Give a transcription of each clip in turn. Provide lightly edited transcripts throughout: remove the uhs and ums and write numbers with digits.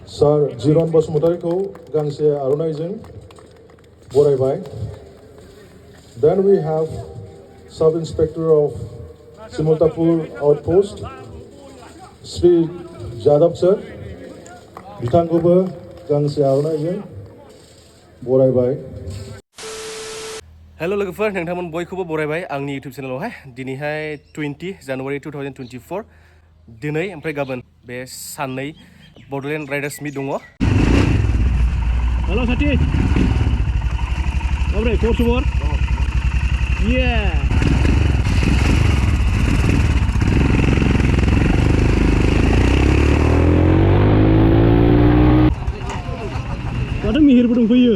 Sir Jiron Bosumataryko Gangse Arunaizen Boraibai. Then we have Sub Inspector of Simultapur Outpost Sri Jadab Sir Bitangoba Gangse Arunaizen Boraibai. Hello लोगोफोर नोंथांमोन बयखौबो बरायबाय आंनि YouTube चेनेलावहाय दिनैहाय 20 जानुवारि 2024 दिनै ओमफ्राय गाबोन बे साननै बडलेण्ड राइडार्स मिट दङ। हेलो साथी ओमफ्राय खबर सबर माथो मिहिरबो दंफैयो।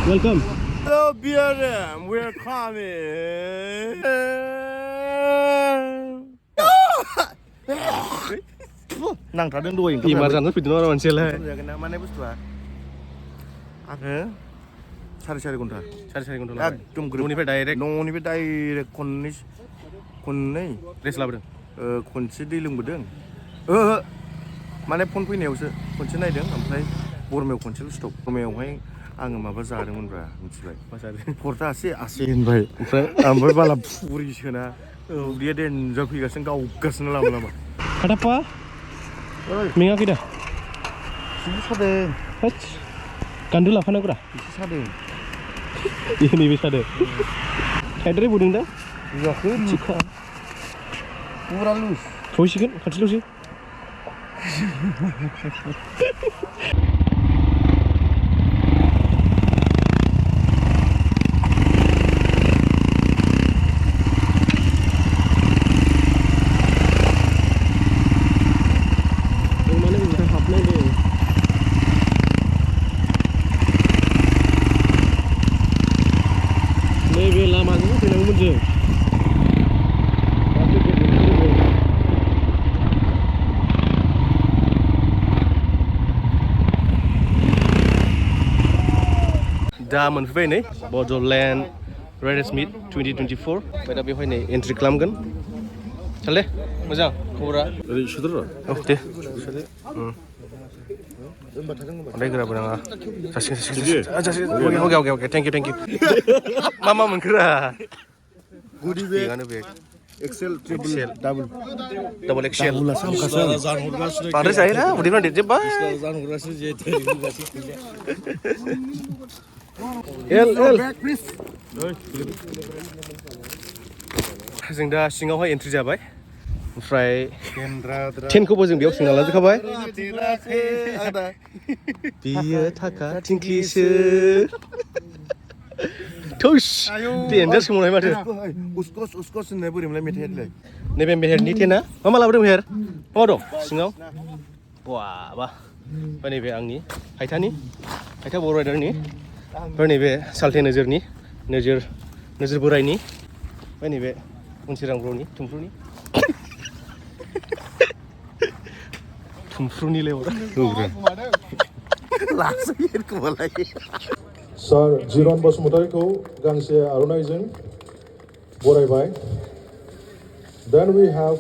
Welcome. Hello, BRM. We're coming. नांथारदों दहाय बेमार जानो फैदों आरो मानसियालाय जागोन ना माने बुस्थुआ आङो साराय घन्टा एकदम न'निफ्राय डाइरेक्ट खननै रेस्ट लाबोदों खनसे दै लोंबोदों माने फन फैनायावसो खनसे नायदों ओमफ्राय बरमायाव खनसेल' स्टप बरमायावहाय आङो माबा जादोंमोनब्रा मिथिबाय हरथा आसे होनबाय ओमफ्राय बाला फुरिसोना उदैया देन्जार फैगासिनो गावगासिनो लामा खाथाप्पा मेङाखै दा एसे सादों होद गान्दो लाफानांगौरा एसे सादों नैबे सादों थाइद्राय बुदों दा बुआखै थिखा पुरा लुज सहैसिगोन खाथिल'सै नैबे लामाजों फैनांगौमोन जों दा मोनफैबाय नै बडलेण्ड राइडार्स मिट 2024 ओमफ्राय दा बेवहाय नै एन्ट्रि खालामगोन साले मोजां खबरा ओरै सुदर औ दे रायग्राबो नाङा जासिगोन अके थेंक इउ मा मोनखोरा गुडि बेग बेग एक्सेल ट्रिपल डाबल एक्सेल बांद्राय जायोना उदैफ्रा देरजोब्बाय जों दा सिङावहाय एन्ट्रि जाबाय ओमफ्राय टेन्टखौबो जों बेयाव सोंना लाजोबखाबाय बियो थाखा थिंख्लिसो थुस देन्जार सोंहरनाय माथो उसकस होननाय बोरैमोनलाय मेथाइयालाय नैबे मेहेरनि टेन्टआ मा लाबोदों मेहेर मा दं सिङाव बा ओमफ्राय नैबे आंनि हायथा बर' राइडारनि ओमफ्राय नैबे सालथे नोजोर बोरायनि ओमफ्राय नैबे उनसिरां ब्र'नि थुमफ्रुनि Sir Jiron Bosumataryko Gangse Arunaizen Boraibai. Then we have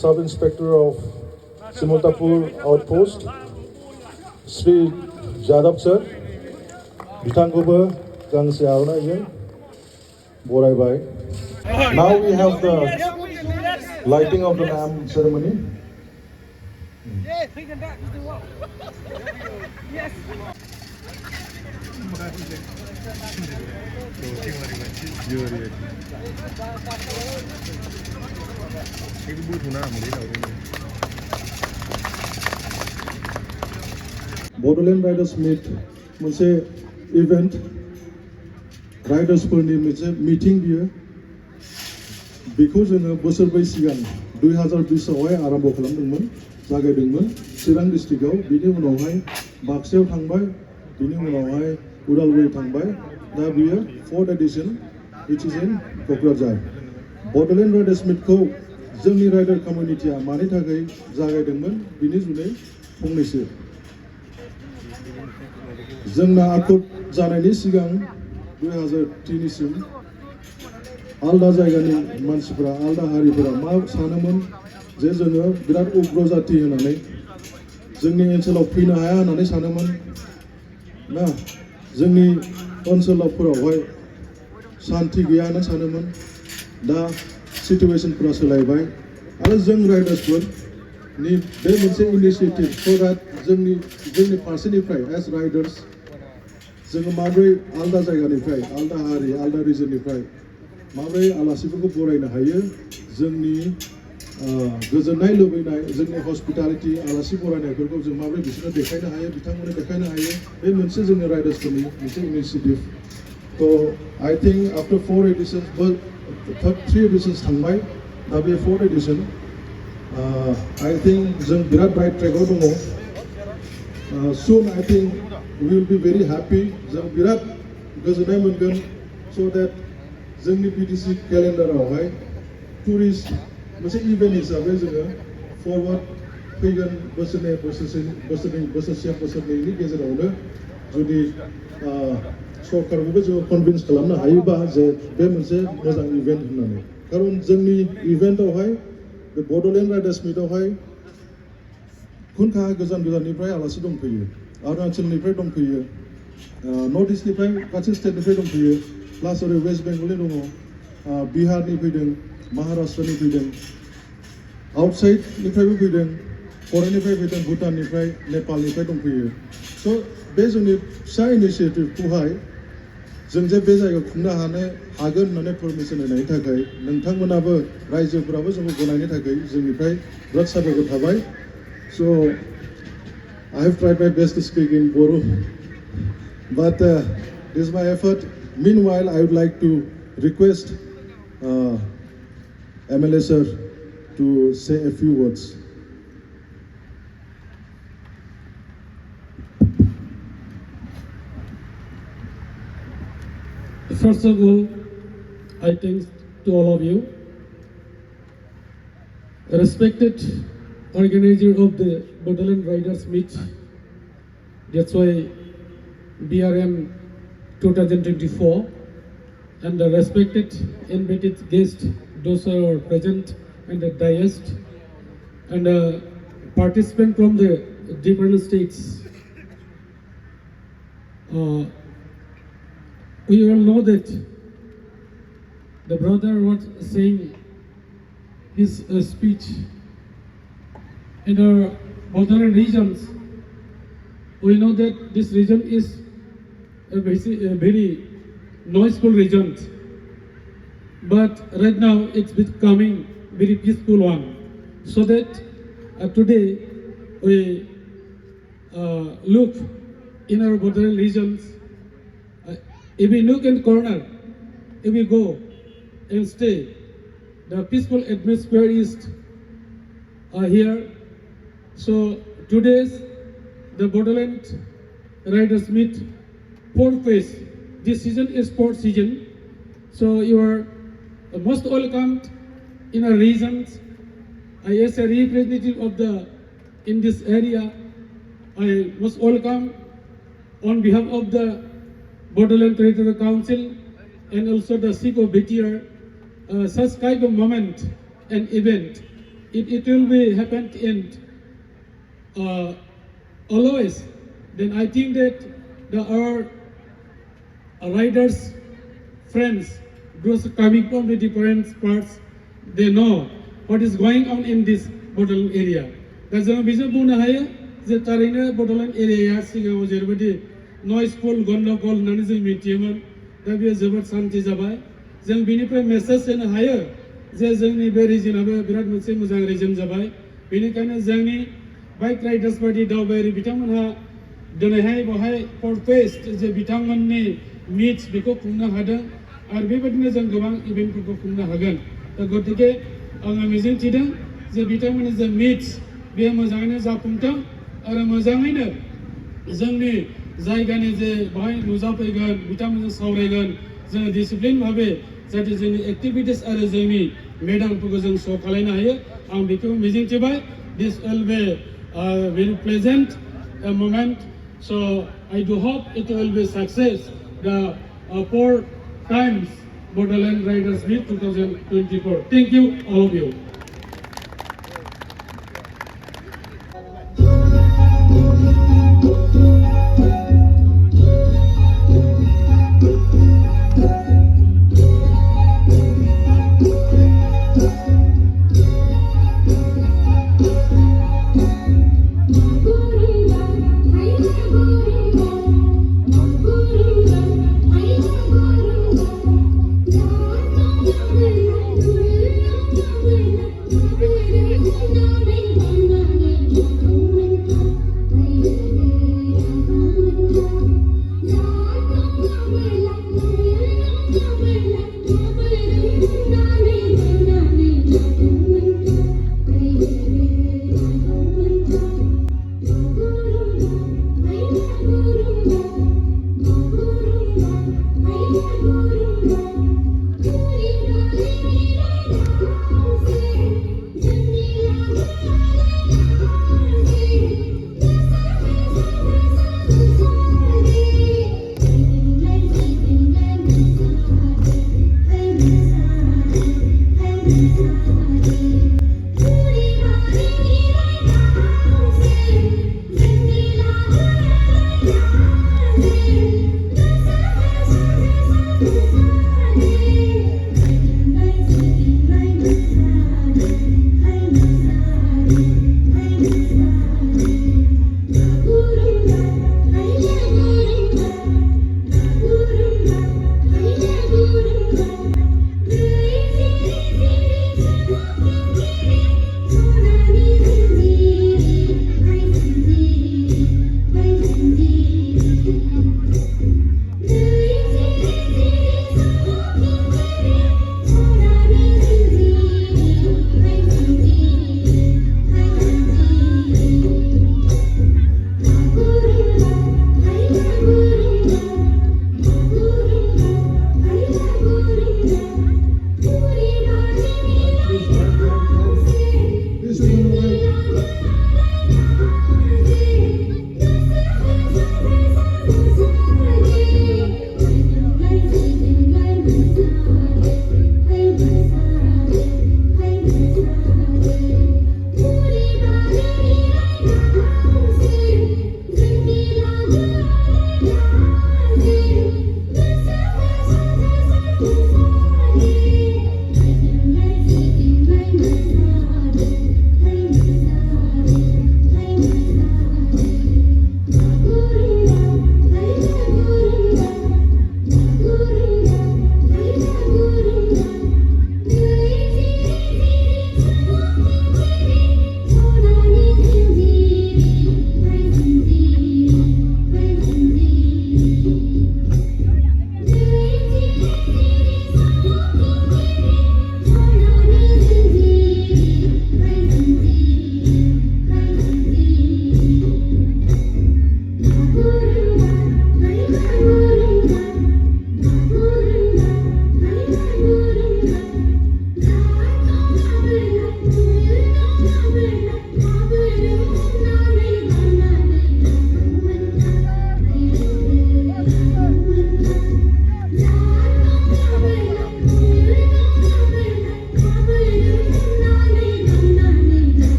Sub Inspector of Simultapur Outpost Sri Jadab Sir Bitangoba Gangse Arunaizen Boraibai. Now we have the lighting of the lamp ceremony. Bodoland Riders Meet मोनसे event राइडार्सफोरनि मोनसे meeting बियो बेखौ जोङो बोसोरब्रै सिगां 2020आवहाय आरम्भ खालामदोंमोन जागायदोंमोन चिरां डिस्ट्रिक्टआव बिनि उनावहाय बाक्सायाव थांबाय बिनि उनावहाय उदालगुरि थांबाय दा बियो 4th edition which is in Kokrajhar Bodoland riders मिटखौ जोंनि राइडार कमिउनिटिया मानि थाखाय जागायदोंमोन बिनि जुनै फंनैसो जोंना आखद जानायनि सिगां 2003 आलदा जायगानि मानसिफोरा आलदा हारिफोरा मा सानोमोन जे जोङो बिराद उग्र जाति होननानै जोंनि ओनसोलाव फैनो हाया होननानै सानोमोन ना जोंनि ओनसोलावफोरावहाय शान्ति गैया होनना सानोमोन दा सिटुवेसनफोरा सोलायबाय आरो जों राइडार्सफोरनि बे मोनसे इनिशिएटिभ स' द्याट जोंनि फारसेनिफ्राय एज राइडार्स जोङो माबोरै आलदा जायगानिफ्राय आलदा हारि आलदा रिजननिफ्राय माबोरै आलासिफोरखौ बरायनो हायो जोंनि गोजोननाय लुबैनाय जोंनि हस्पिटालिटि आलासि बरायनायफोरखौ जों माबोरै बिसोरनो देखायनो हायो बिथांमोननो देखायनो हायो बे मोनसे जोंनि राइडार्सफोरनि मोनसे इनिशिएटिभ थ' I think after 4 editions 3 editions थांबाय दा बे 4th edition आई थिंक जों बिराद राइट ट्रेकआव दङ soon I think we will be very happy जों बिराद गोजोननाय मोनगोन so that जोंनि BTC केलेन्डारावहाय टुरिस्ट मोनसे इभेन्ट हिसाबै जोङो फरवार्ड फैगोन बोसोरनैनि गेजेरावनो जुदि सरकारखौबो जोङो कनभिन्स खालामनो हायोबा जे बे मोनसे मोजां इभेन्ट होननानै खारन जोंनि इभेन्टआवहाय बे बड'लेण्ड राइडार्स मिटआवहाय खुनखा गोजान गोजाननिफ्राय आलासि दंफैयो अरुणाचलनिफ्राय दंफैयो नर्थ इस्टनिफ्राय गासै स्टेटनिफ्राय दंफैयो प्लास ओरै वेस्ट बेंगलनि दङ बिहारनि फैदों महाराष्ट्रनि फैदों आउटसाइडनिफ्रायबो फैदों फरेननिफ्राय फैदों भुटाननिफ्राय नेपालनिफ्राय दंफैयो स' बे जोंनि फिसा इनिशिएटिभखौहाय जों जे बे जायगायाव खुंनो हागोन होननानै पारमिसन होनायनि थाखाय नोंथांमोनाबो रायजोफोराबो जोंखौ गनायनो थाखाय जोंनिफ्राय बिराद साबायखर थाबाय So, I have tried my best to speak in Bodo, but this is my effort. Meanwhile, I would like to request MLA sir to say a few words. First of all, I thank to all of you. Respected organizer of the Bodoland Riders Meet. That's why BRM 2024 and the respected invited guests, those who are present and the dais and participants from the different states. We all know that the brother was saying his speech. In our Bodoland regions, we know that this region is a very noiseful region. But right now it's becoming very peaceful one. So that today we look in our Bodoland regions, if we look in corner, if we go and stay, the peaceful atmosphere is here. So today's the Bodoland Riders Meet fourth phase. This season is fourth season. So you are most welcomed in our regions. As a representative of in this area, I most welcome on behalf of the Bodoland Territorial Council and also the Chief of BTR such kind of moment and event. It will be happened in always, then I think that our riders, friends, those coming from the different parts, they know what is going on in this Bodoland area. That's the reason बुंनो हायो जे थारैनो Bodoland area सिगाङाव जेरैबायदि noiseful गन्डगोल होननानै जों मिथियोमोन दा बेयो जोबोद शान्ति जाबाय जों बेनिफ्राय मेसेज होनो हायो जे जोंनि बे रिजनाबो बिराद मोनसे मोजां रिजन जाबाय बेनिखायनो जोंनि बाइक राइडार्स बायदि दावबायारि बिथांमोनहा दिनैहाय बेवहाय फर फेस्ट जे बिथांमोननि मिट्स बेखौ खुंनो हादों आरो बेबायदिनो जों गोबां इभेन्टफोरखौ खुंनो हागोन दा गतिके आङो मिजिंथिदों जे बिथांमोननि जे मिट्स बेयो मोजाङैनो जाफुंथों आरो मोजाङैनो जोंनि जायगानि जे बेवहाय नुजाफैगोन बिथांमोनजों सावरायगोन जोङो डिसिप्लिन भाबै जाहाथे जोंनि एक्टिभिटिस आरो जोंनि मेदामफोरखौ जों श' खालामनो हायो आं बेखौ मिजिंथिबाय this will be very pleasant moment. So I do hope it will be success. The 4 times Bodoland Riders Meet 2024. Thank you, all of you.